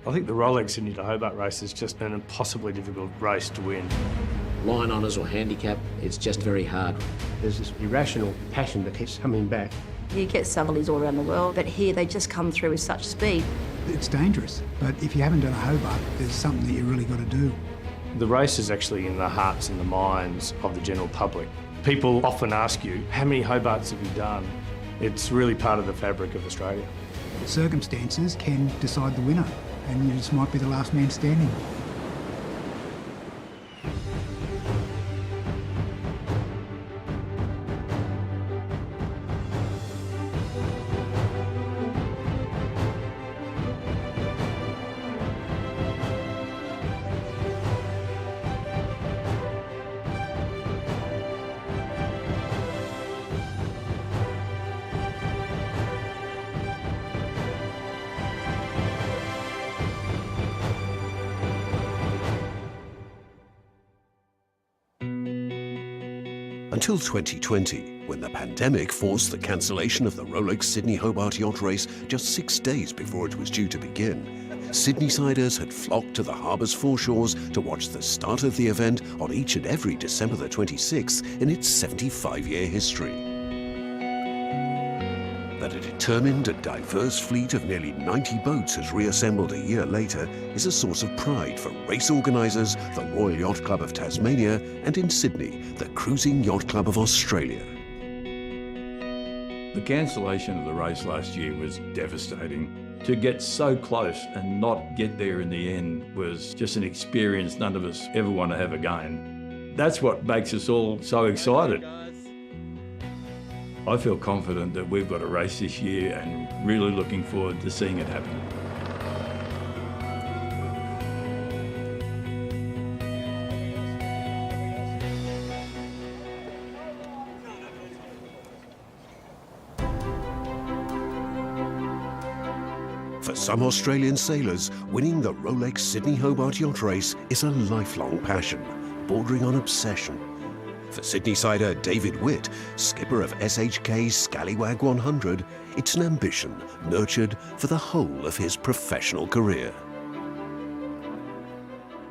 I think the Rolex Sydney to Hobart race is just an impossibly difficult race to win. Line honours or handicap, it's just very hard. There's this irrational passion that keeps coming back. You get Southerlies all around the world, but here they just come through with such speed. It's dangerous, but if you haven't done a Hobart, there's something that you really got to do. The race is actually in the hearts and the minds of the general public. People often ask you, how many Hobarts have you done? It's really part of the fabric of Australia. Circumstances can decide the winner, and you just might be the last man standing. Until 2020, when the pandemic forced the cancellation of the Rolex Sydney Hobart yacht race just 6 days before it was due to begin, Sydney-siders had flocked to the harbour's foreshores to watch the start of the event on each and every December the 26th in its 75-year history. That a determined and diverse fleet of nearly 90 boats has reassembled a year later is a source of pride for race organisers, the Royal Yacht Club of Tasmania, and in Sydney, the Cruising Yacht Club of Australia. The cancellation of the race last year was devastating. To get so close and not get there in the end was just an experience none of us ever want to have again. That's what makes us all so excited. I feel confident that we've got a race this year and really looking forward to seeing it happen. For some Australian sailors, winning the Rolex Sydney Hobart yacht race is a lifelong passion, bordering on obsession. For Sydney-sider David Witt, skipper of SHK's Scallywag 100, it's an ambition nurtured for the whole of his professional career.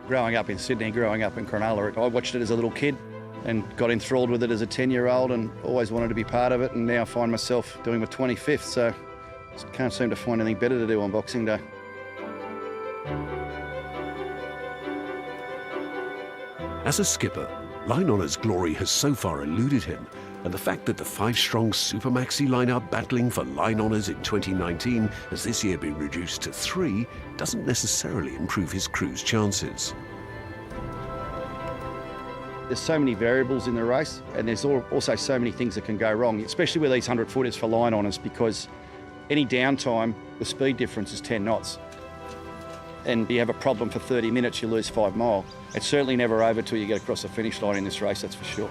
Growing up in Sydney, growing up in Cronulla, I watched it as a little kid and got enthralled with it as a 10-year-old and always wanted to be part of it, and now I find myself doing my 25th, so just can't seem to find anything better to do on Boxing Day. As a skipper, line honours glory has so far eluded him, and the fact that the 5-strong Super Maxi lineup battling for line honours in 2019 has this year been reduced to 3 doesn't necessarily improve his crew's chances. There's so many variables in the race, and there's also so many things that can go wrong, especially with these 100-footers for line honours, because any downtime, the speed difference is 10 knots. And you have a problem for 30 minutes, you lose 5 mile. It's certainly never over till you get across the finish line in this race, that's for sure.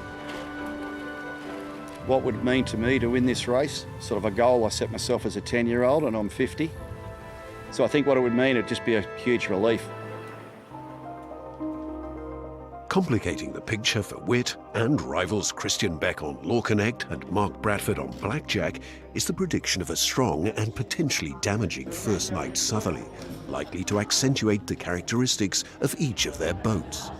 What would it mean to me to win this race? Sort of a goal I set myself as a 10-year-old, and I'm 50. So I think what it would mean, it'd just be a huge relief. Complicating the picture for Witt and rivals Christian Beck on Law Connect and Mark Bradford on Blackjack is the prediction of a strong and potentially damaging first night southerly, likely to accentuate the characteristics of each of their boats.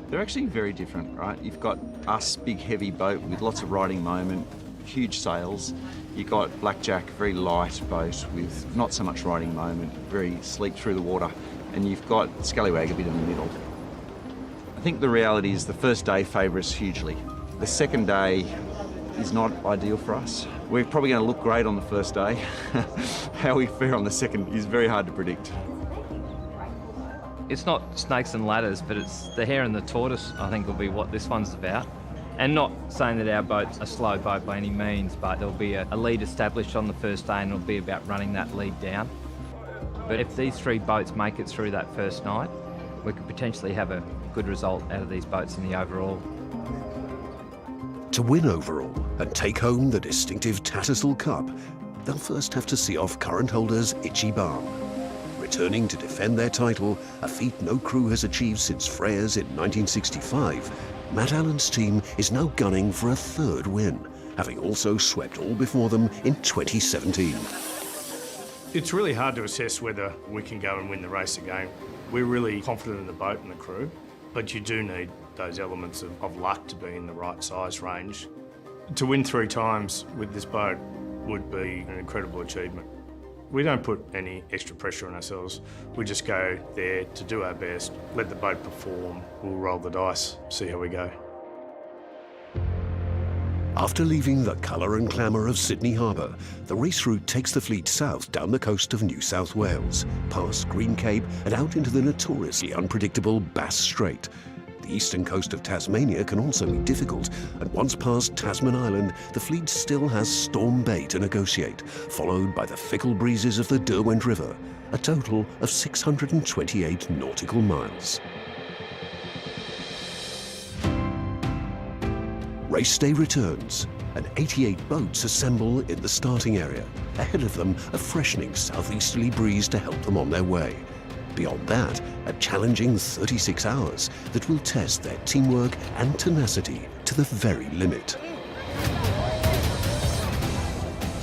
They're actually very different, right? You've got us, big heavy boat with lots of riding moment, huge sails. You've got Blackjack, very light boat with not so much riding moment, very sleek through the water. And you've got Scallywag a bit in the middle. I think the reality is the first day favour us hugely. The second day is not ideal for us. We're probably going to look great on the first day. How we fare on the second is very hard to predict. It's not snakes and ladders, but it's the hare and the tortoise, I think, will be what this one's about. And not saying that our boat's a slow boat by any means, but there'll be a lead established on the first day and it'll be about running that lead down. But if these 3 boats make it through that first night, we could potentially have a good result out of these boats in the overall. To win overall and take home the distinctive Tattersall Cup, they'll first have to see off current holders Itchy Barn. Returning to defend their title, a feat no crew has achieved since Freya's in 1965, Matt Allen's team is now gunning for a 3rd win, having also swept all before them in 2017. It's really hard to assess whether we can go and win the race again. We're really confident in the boat and the crew, but you do need those elements of luck to be in the right size range. To win 3 times with this boat would be an incredible achievement. We don't put any extra pressure on ourselves. We just go there to do our best, let the boat perform, we'll roll the dice, see how we go. After leaving the colour and glamour of Sydney Harbour, the race route takes the fleet south down the coast of New South Wales, past Green Cape and out into the notoriously unpredictable Bass Strait. The eastern coast of Tasmania can also be difficult, and once past Tasman Island, the fleet still has Storm Bay to negotiate, followed by the fickle breezes of the Derwent River, a total of 628 nautical miles. Race day returns, and 88 boats assemble in the starting area. Ahead of them, a freshening southeasterly breeze to help them on their way. Beyond that, a challenging 36 hours that will test their teamwork and tenacity to the very limit.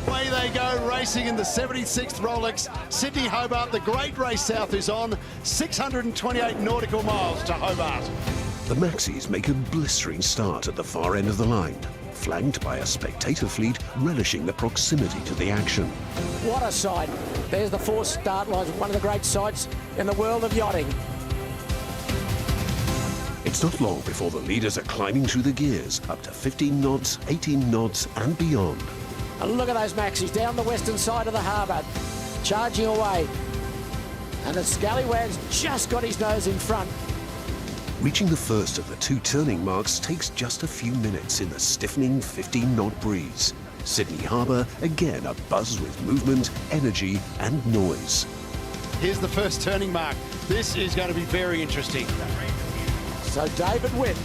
Away they go, racing in the 76th Rolex. Sydney Hobart, the great race south is on. 628 nautical miles to Hobart. The Maxis make a blistering start at the far end of the line, flanked by a spectator fleet relishing the proximity to the action. What a sight. There's the 4 start lines, one of the great sights in the world of yachting. It's not long before the leaders are climbing through the gears, up to 15 knots, 18 knots and beyond. And look at those Maxis down the western side of the harbour, charging away. And the Scallywag's just got his nose in front. Reaching the first of the 2 turning marks takes just a few minutes in the stiffening 15-knot breeze. Sydney Harbour again abuzz with movement, energy and noise. Here's the first turning mark. This is going to be very interesting. So David Witt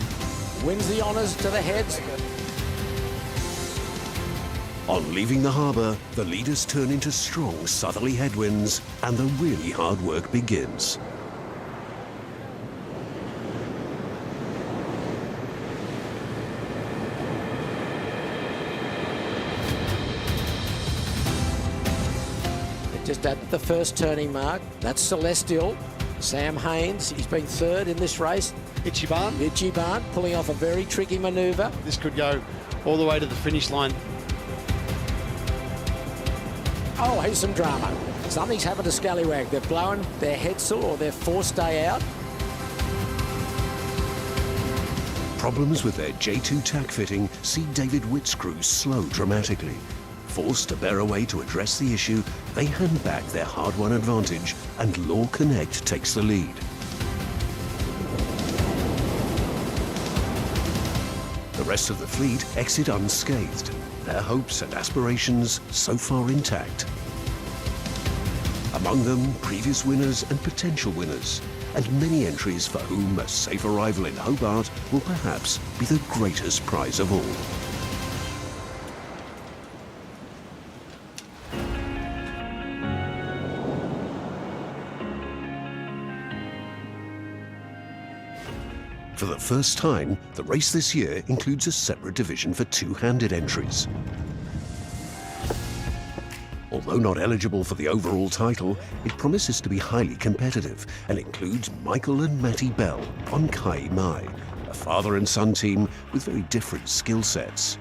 wins the honours to the heads. On leaving the harbour, the leaders turn into strong southerly headwinds and the really hard work begins. Just at the first turning mark, that's Celestial. Sam Haynes, he's been 3rd in this race. Itchy Barn. Itchy Barn, pulling off a very tricky manoeuvre. This could go all the way to the finish line. Oh, here's some drama. Something's happened to Scallywag. They've blown their headsail or their forestay out. Problems with their J2 tack fitting see David Witt's crew slow dramatically. Forced to bear away to address the issue, they hand back their hard-won advantage and Law Connect takes the lead. The rest of the fleet exit unscathed, their hopes and aspirations so far intact. Among them, previous winners and potential winners, and many entries for whom a safe arrival in Hobart will perhaps be the greatest prize of all. For the first time, the race this year includes a separate division for two-handed entries. Although not eligible for the overall title, it promises to be highly competitive and includes Michael and Matty Bell on Kai Mai, a father and son team with very different skill sets.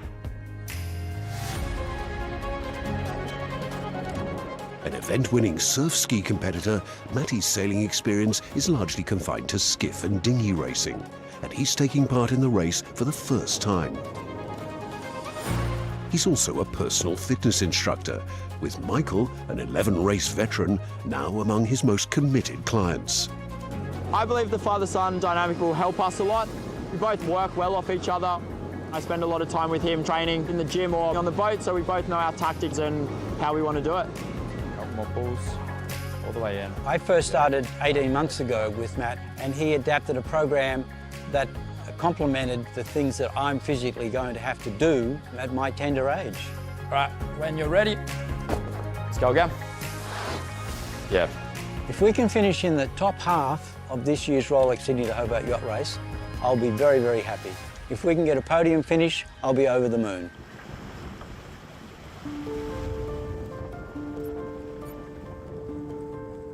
An event-winning surf ski competitor, Matty's sailing experience is largely confined to skiff and dinghy racing, and he's taking part in the race for the first time. He's also a personal fitness instructor, with Michael, an 11-race veteran, now among his most committed clients. I believe the father-son dynamic will help us a lot. We both work well off each other. I spend a lot of time with him training in the gym or on the boat, so we both know our tactics and how we want to do it. Couple more pulls all the way in. I first started 18 months ago with Matt, and he adapted a program that complemented the things that I'm physically going to have to do at my tender age. All right, when you're ready, let's go again. Yeah. If we can finish in the top half of this year's Rolex Sydney to Hobart Yacht Race, I'll be very, very happy. If we can get a podium finish, I'll be over the moon.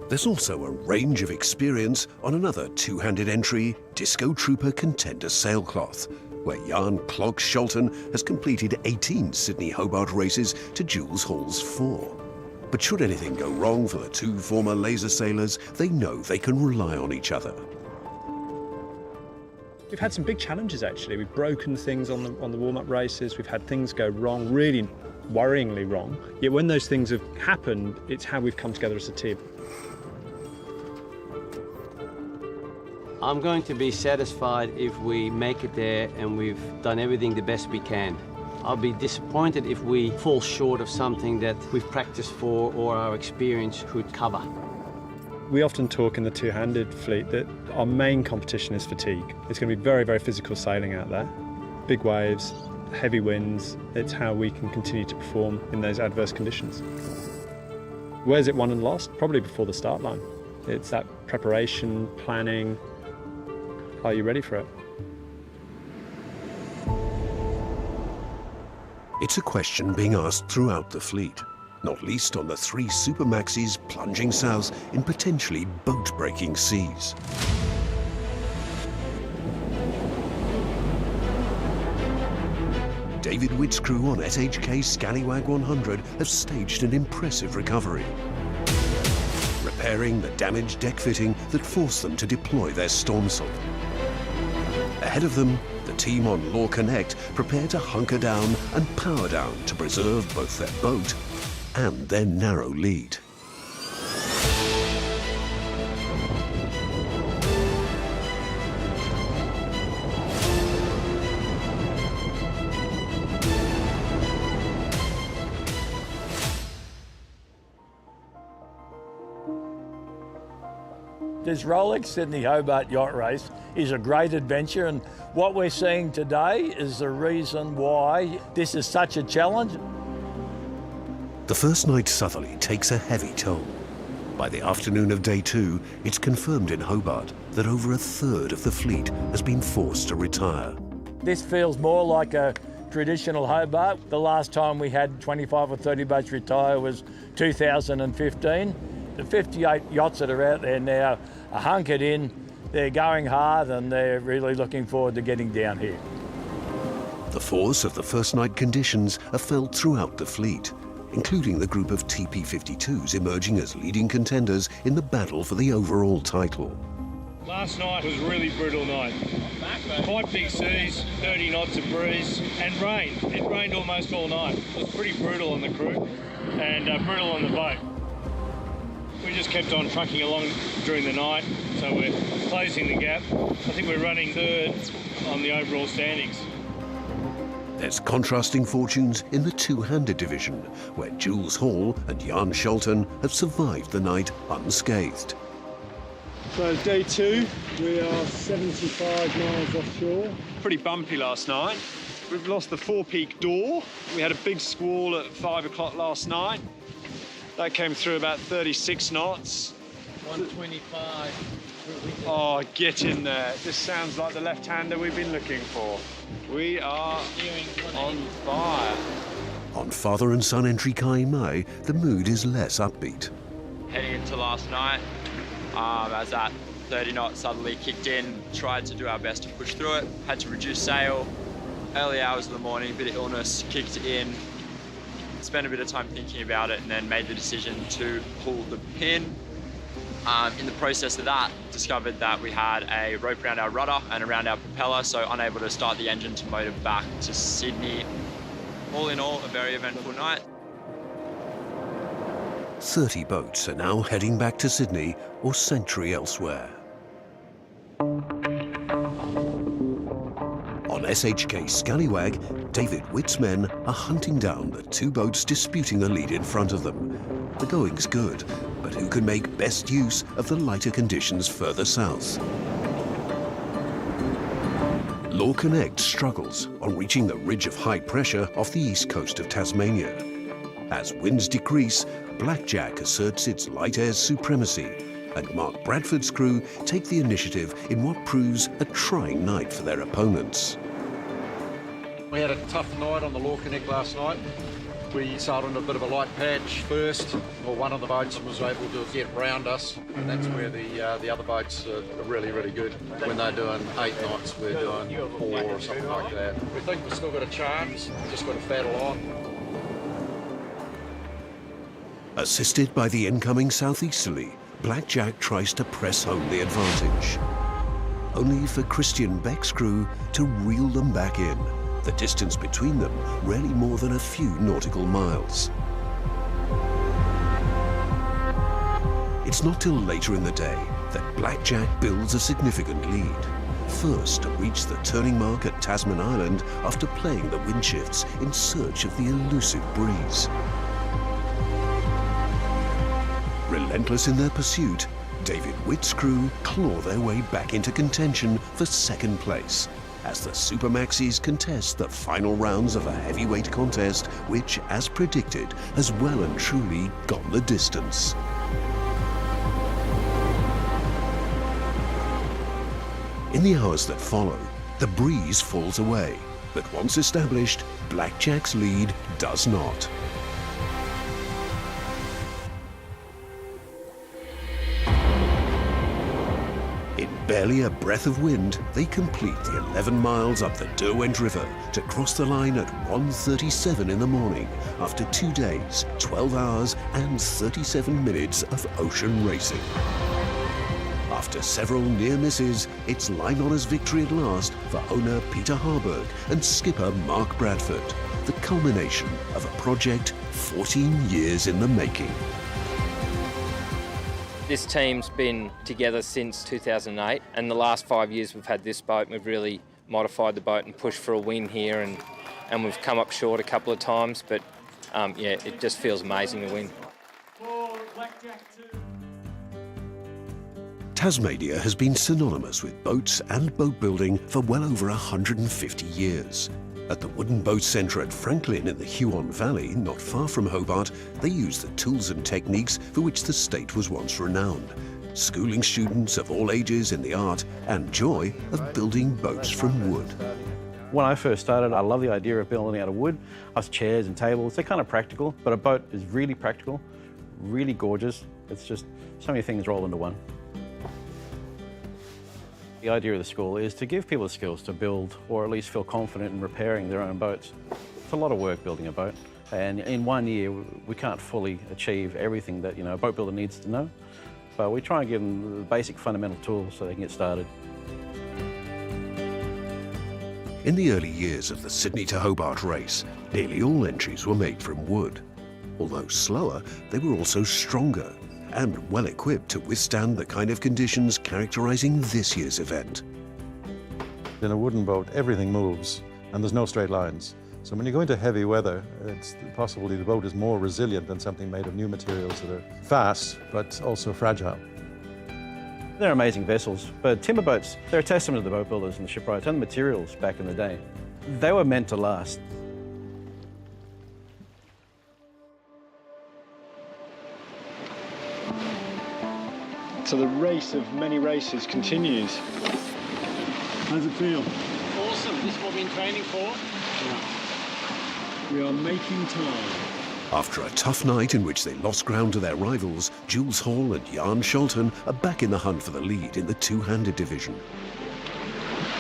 There's also a range of experience on another two-handed entry, Disco Trooper Contender Sailcloth, where Jan Clog Scholten has completed 18 Sydney Hobart races to Jules Hall's 4. But should anything go wrong for the two former laser sailors, they know they can rely on each other. We've had some big challenges actually. We've broken things on the warm-up races. We've had things go wrong, really worryingly wrong. Yet when those things have happened, it's how we've come together as a team. I'm going to be satisfied if we make it there and we've done everything the best we can. I'll be disappointed if we fall short of something that we've practiced for or our experience could cover. We often talk in the two-handed fleet that our main competition is fatigue. It's going to be very, very physical sailing out there. Big waves, heavy winds. It's how we can continue to perform in those adverse conditions. Where's it won and lost? Probably before the start line. It's that preparation, planning. Are you ready for it? It's a question being asked throughout the fleet, not least on the 3 Supermaxis plunging south in potentially boat-breaking seas. David Witt's crew on SHK Scallywag 100 have staged an impressive recovery, repairing the damaged deck fitting that forced them to deploy their Stormsail. Ahead of them, the team on Law Connect prepare to hunker down and power down to preserve both their boat and their narrow lead. This Rolex Sydney Hobart yacht race is a great adventure, and what we're seeing today is the reason why this is such a challenge. The first night southerly takes a heavy toll. By the afternoon of day 2, it's confirmed in Hobart that over a third of the fleet has been forced to retire. This feels more like a traditional Hobart. The last time we had 25 or 30 boats retire was 2015. The 58 yachts that are out there now are hunkered in, they're going hard, and they're really looking forward to getting down here. The force of the first night conditions are felt throughout the fleet, including the group of TP52s emerging as leading contenders in the battle for the overall title. Last night was a really brutal night. Quite big seas, 30 knots of breeze, and rain. It rained almost all night. It was pretty brutal on the crew and brutal on the boat. We just kept on trucking along during the night, so we're closing the gap. I think we're running third on the overall standings. There's contrasting fortunes in the two-handed division, where Jules Hall and Jan Scholten have survived the night unscathed. So day 2, we are 75 miles offshore. Pretty bumpy last night. We've lost the forepeak door. We had a big squall at 5 o'clock last night. That came through about 36 knots. 125. Oh, get in there. This sounds like the left-hander we've been looking for. We are on fire. On father and son entry Kai Mai, the mood is less upbeat. Heading into last night, as that 30 knots suddenly kicked in, tried to do our best to push through it, had to reduce sail. Early hours of the morning, a bit of illness kicked in. Spent a bit of time thinking about it and then made the decision to pull the pin. In the process of that, discovered that we had a rope around our rudder and around our propeller, so unable to start the engine to motor back to Sydney. All in all, a very eventful night. 30 boats are now heading back to Sydney or sanctuary elsewhere. On SHK Scallywag, David Witt's men are hunting down the 2 boats disputing a lead in front of them. The going's good, but who can make best use of the lighter conditions further south? Law Connect struggles on reaching the ridge of high pressure off the east coast of Tasmania. As winds decrease, Blackjack asserts its light air's supremacy, and Mark Bradford's crew take the initiative in what proves a trying night for their opponents. We had a tough night on the Law Connect last night. We sailed on a bit of a light patch first. Well, one of the boats was able to get round us, and that's where the other boats are really, really good. When they're doing 8 knots, we're doing 4 or something like that. We think we've still got a chance, just got to battle on. Assisted by the incoming southeasterly, Blackjack tries to press home the advantage. Only for Christian Beck's crew to reel them back in. The distance between them rarely more than a few nautical miles. It's not till later in the day that Blackjack builds a significant lead. First to reach the turning mark at Tasman Island after playing the wind shifts in search of the elusive breeze. Relentless in their pursuit, David Witt's crew claw their way back into contention for second place as the Super Maxis contest the final rounds of a heavyweight contest which, as predicted, has well and truly gone the distance. In the hours that follow, the breeze falls away, but once established, Blackjack's lead does not. In barely a breath of wind, they complete the 11 miles up the Derwent River to cross the line at 1:37 in the morning after 2 days, 12 hours and 37 minutes of ocean racing. After several near misses, it's line honours victory at last for owner Peter Harburg and skipper Mark Bradford, the culmination of a project 14 years in the making. This team's been together since 2008, and the last 5 years we've had this boat and we've really modified the boat and pushed for a win here, and we've come up short a couple of times, but yeah, it just feels amazing to win. Tasmania has been synonymous with boats and boat building for well over 150 years. At the Wooden Boat Centre at Franklin in the Huon Valley, not far from Hobart, they use the tools and techniques for which the state was once renowned, schooling students of all ages in the art and joy of building boats from wood. When I first started, I loved the idea of building out of wood. Us chairs and tables, they're kind of practical, but a boat is really practical, really gorgeous. It's just so many things roll into one. The idea of the school is to give people the skills to build or at least feel confident in repairing their own boats. It's a lot of work building a boat, and in 1 year we can't fully achieve everything that a boat builder needs to know, but we try and give them the basic fundamental tools so they can get started. In the early years of the Sydney to Hobart race, nearly all entries were made from wood. Although slower, they were also stronger and well equipped to withstand the kind of conditions characterising this year's event. In a wooden boat, everything moves and there's no straight lines. So when you go into heavy weather, it's possibly the boat is more resilient than something made of new materials that are fast but also fragile. They're amazing vessels, but timber boats, they're a testament to the boat builders and the shipwrights and the materials back in the day. They were meant to last. So the race of many races continues. How's it feel? Awesome. This is what we've been training for. We are making time. After a tough night in which they lost ground to their rivals, Jules Hall and Jan Scholten are back in the hunt for the lead in the two-handed division.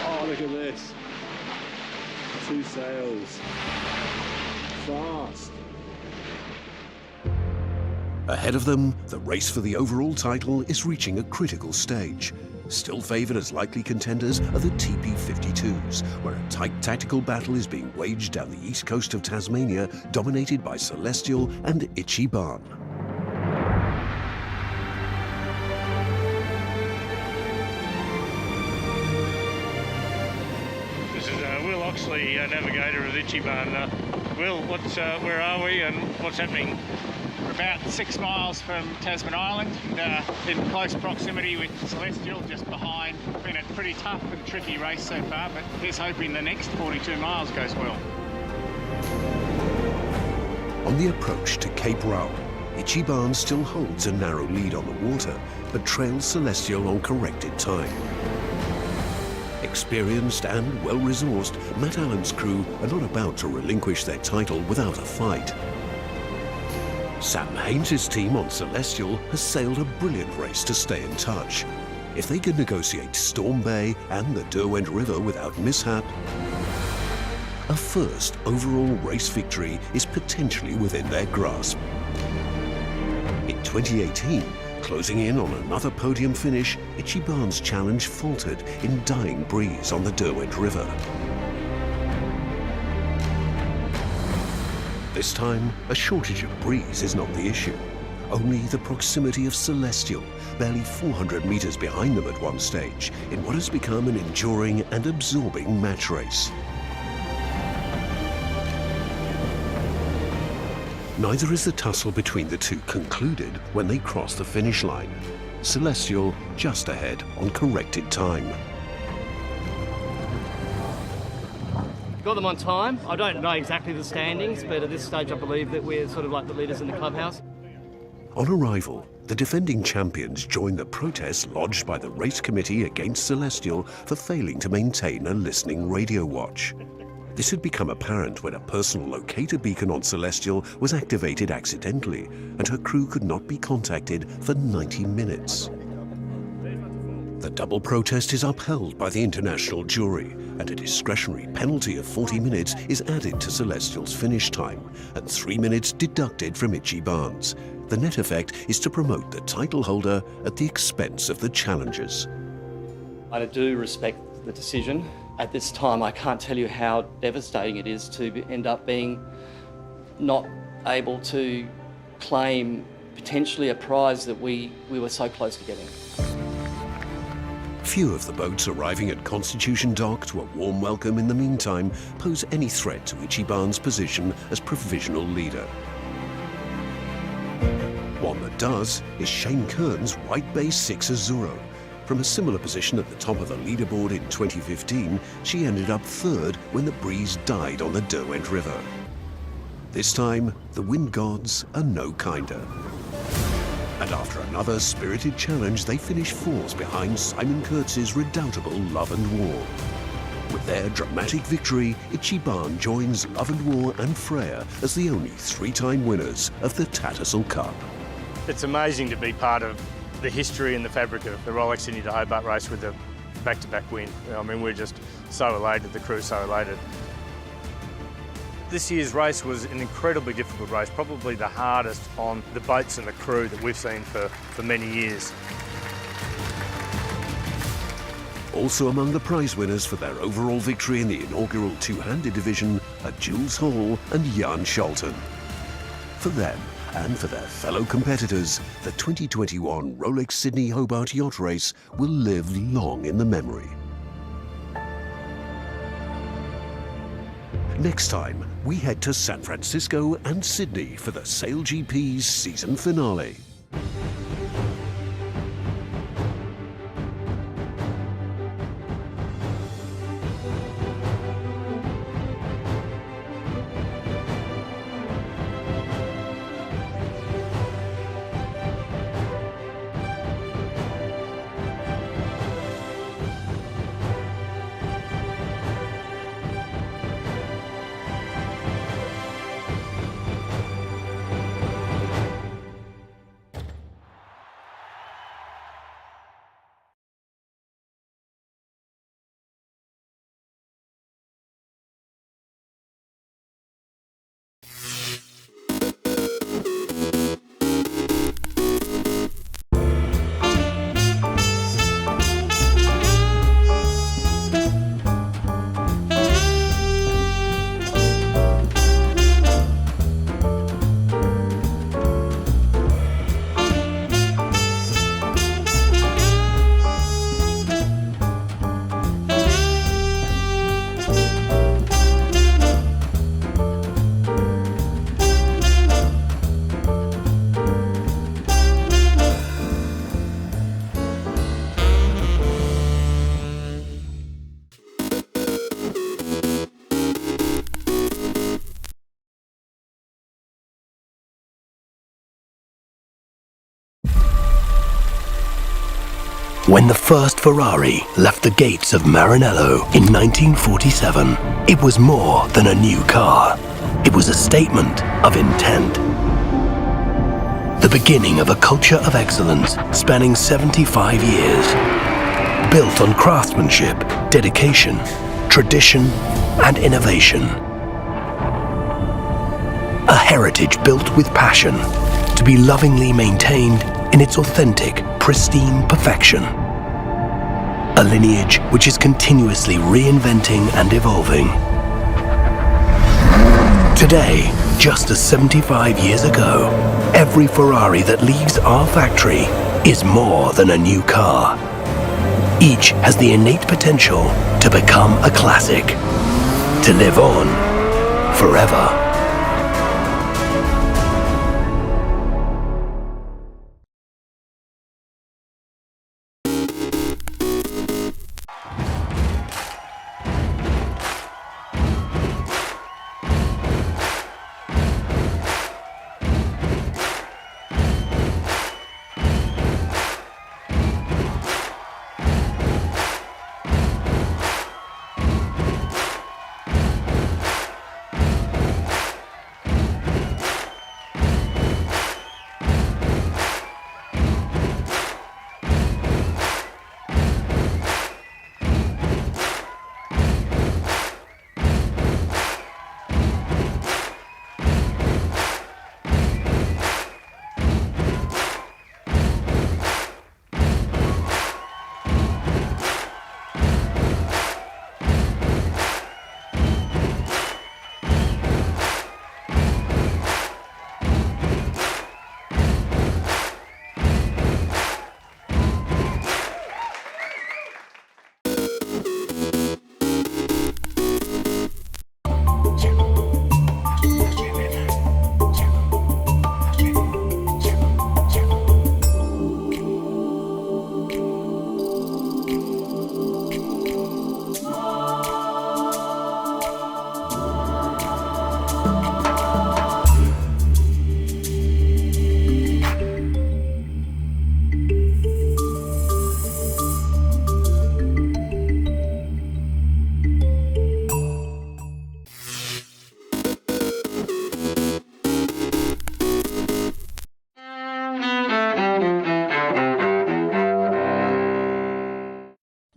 Oh, look at this. 2 sails. Fast. Ahead of them, the race for the overall title is reaching a critical stage. Still favoured as likely contenders are the TP52s, where a tight tactical battle is being waged down the east coast of Tasmania, dominated by Celestial and Itchy Barn. This is Will Oxley, navigator of Itchy Barn. Will, where are we and what's happening? We're about 6 miles from Tasman Island, in close proximity with Celestial, just behind. It's been a pretty tough and tricky race so far, but here's hoping the next 42 miles goes well. On the approach to Cape Row, Itchy Barn still holds a narrow lead on the water, but trails Celestial on corrected time. Experienced and well-resourced, Matt Allen's crew are not about to relinquish their title without a fight. Sam Haynes' team on Celestial has sailed a brilliant race to stay in touch. If they can negotiate Storm Bay and the Derwent River without mishap, a first overall race victory is potentially within their grasp. In 2018, closing in on another podium finish, Ichiban's challenge faltered in dying breeze on the Derwent River. This time, a shortage of breeze is not the issue. Only the proximity of Celestial, barely 400 metres behind them at one stage, in what has become an enduring and absorbing match race. Neither is the tussle between the two concluded when they cross the finish line. Celestial just ahead on corrected time. Got them on time. I don't know exactly the standings, but at this stage I believe that we're sort of like the leaders in the clubhouse. On arrival, the defending champions joined the protest lodged by the race committee against Celestial for failing to maintain a listening radio watch. This had become apparent when a personal locator beacon on Celestial was activated accidentally, and her crew could not be contacted for 90 minutes. The double protest is upheld by the international jury, and a discretionary penalty of 40 minutes is added to Celestial's finish time, and 3 minutes deducted from Ichiban's. The net effect is to promote the title holder at the expense of the challengers. I do respect the decision. At this time, I can't tell you how devastating it is to end up being not able to claim potentially a prize that we were so close to getting. Few of the boats arriving at Constitution Dock to a warm welcome in the meantime pose any threat to Ichiban's position as provisional leader. One that does is Shane Kern's JBay 6 Azuro. From a similar position at the top of the leaderboard in 2015, she ended up third when the breeze died on the Derwent River. This time, the wind gods are no kinder. And after another spirited challenge, they finish fourth behind Simon Kurtz's redoubtable Love and War. With their dramatic victory, Ichiban joins Love and War and Freya as the only three-time winners of the Tattersall Cup. It's amazing to be part of the history and the fabric of the Rolex Sydney to Hobart race with a back-to-back win. I mean, we're just so elated, the crew's so elated. This year's race was an incredibly difficult race, probably the hardest on the boats and the crew that we've seen for many years. Also among the prize winners for their overall victory in the inaugural two-handed division are Jules Hall and Jan Scholten. For them, and for their fellow competitors, the 2021 Rolex Sydney Hobart Yacht Race will live long in the memory. Next time, we head to San Francisco and Sydney for the SailGP's season finale. When the first Ferrari left the gates of Maranello in 1947, it was more than a new car. It was a statement of intent. The beginning of a culture of excellence spanning 75 years. Built on craftsmanship, dedication, tradition, and innovation. A heritage built with passion to be lovingly maintained in its authentic, pristine perfection. A lineage which is continuously reinventing and evolving. Today, just as 75 years ago, every Ferrari that leaves our factory is more than a new car. Each has the innate potential to become a classic, to live on forever.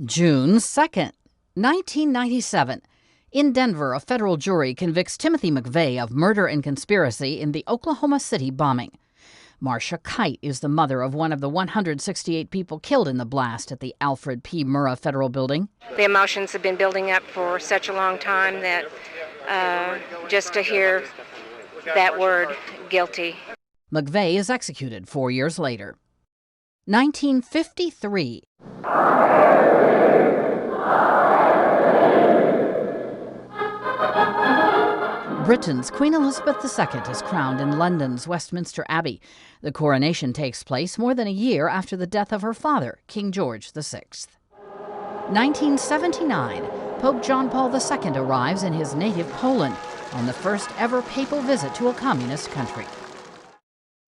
June 2nd, 1997. In Denver, a federal jury convicts Timothy McVeigh of murder and conspiracy in the Oklahoma City bombing. Marcia Kite is the mother of one of the 168 people killed in the blast at the Alfred P. Murrah Federal Building. The emotions have been building up for such a long time that just to hear that word, guilty. McVeigh is executed 4 years later. 1953. Britain's Queen Elizabeth II is crowned in London's Westminster Abbey. The coronation takes place more than a year after the death of her father, King George VI. 1979, Pope John Paul II arrives in his native Poland on the first ever papal visit to a communist country.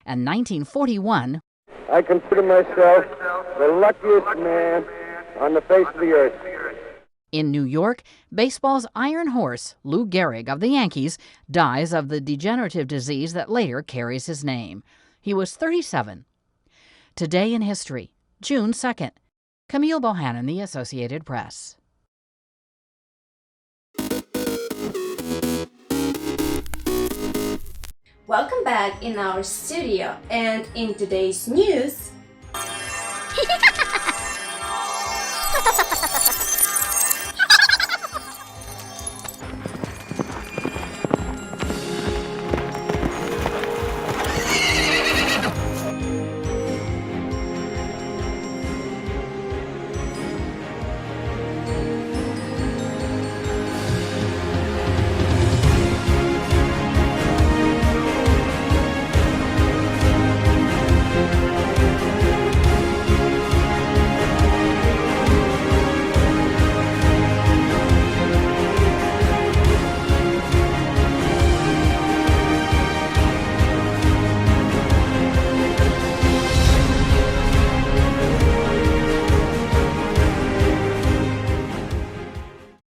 And 1941, I consider myself the luckiest man on the face of the earth. In New York, baseball's iron horse, Lou Gehrig of the Yankees, dies of the degenerative disease that later carries his name. He was 37. Today in history, June 2nd. Camille Bohannon, The Associated Press. Welcome back in our studio, and in today's news,